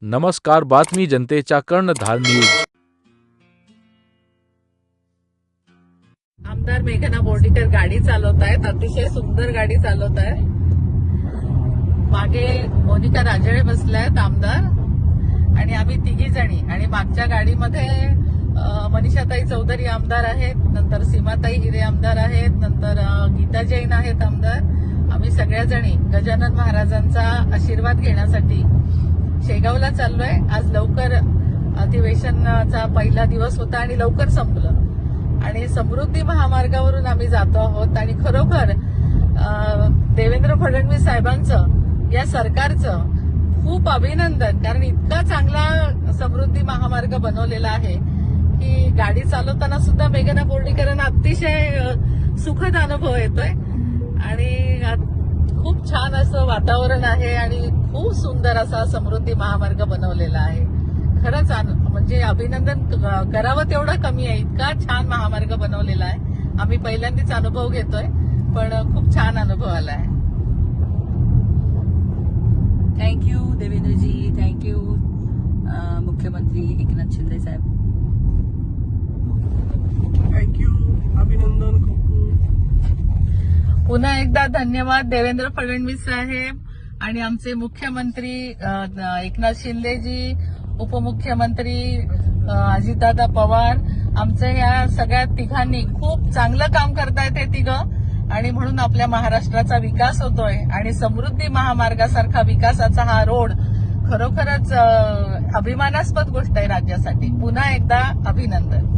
नमस्कार, बातमी जनतेच्या कर्णधार न्यूज. आमदार मेघना बोर्डीकर गाडी चालवत आहेत. अतिशय सुंदर गाडी चालवत आहेत. मागे मोनिका राजळे बसल्यात आमदार, आणि आम्ही तिघी जणी, आणि मागच्या गाडीमध्ये मनीषाताई चौधरी आमदार आहेत, नंतर सीमाताई हिरे आमदार आहेत, नंतर गीता जैन आहेत आमदार. आम्ही सगळ्या जणी गजानन महाराजांचा आशीर्वाद घेण्यासाठी शेगावला चाललोय. आज लवकर अधिवेशनाचा पहिला दिवस होता आणि लवकर संपलं, आणि समृद्धी महामार्गावरून आम्ही जातो आहोत. आणि खरोखर देवेंद्र फडणवीस साहेबांचं, या सरकारचं खूप अभिनंदन, कारण इतका चांगला समृद्धी महामार्ग बनवलेला आहे की गाडी चालवताना सुद्धा मेघना बोर्डीकरांना अतिशय सुखद अनुभव येतोय. आणि खूप छान असं वातावरण आहे आणि खूप सुंदर असा समृद्धी महामार्ग बनवलेला आहे. खरंच म्हणजे अभिनंदन करावं तेवढं कमी आहे. इतका छान महामार्ग बनवलेला आहे. आम्ही पहिल्यांदाच अनुभव घेतोय, पण खूप छान अनुभव आला आहे. थँक्यू देवेंद्रजी, थँक्यू मुख्यमंत्री एकनाथ शिंदे साहेब. थँक्यू, अभिनंदन. पुन्हा एकदा धन्यवाद देवेंद्र फडणवीस साहेब आणि आमचे मुख्यमंत्री एकनाथ शिंदेजी, उपमुख्यमंत्री अजितदादा पवार. आमच्या ह्या सगळ्या तिघांनी खूप चांगलं काम करतायत हे तिघं, आणि म्हणून आपल्या महाराष्ट्राचा विकास होतोय. आणि समृद्धी महामार्गासारखा विकासाचा हा रोड खरोखरच अभिमानास्पद गोष्ट आहे राज्यासाठी. पुन्हा एकदा अभिनंदन.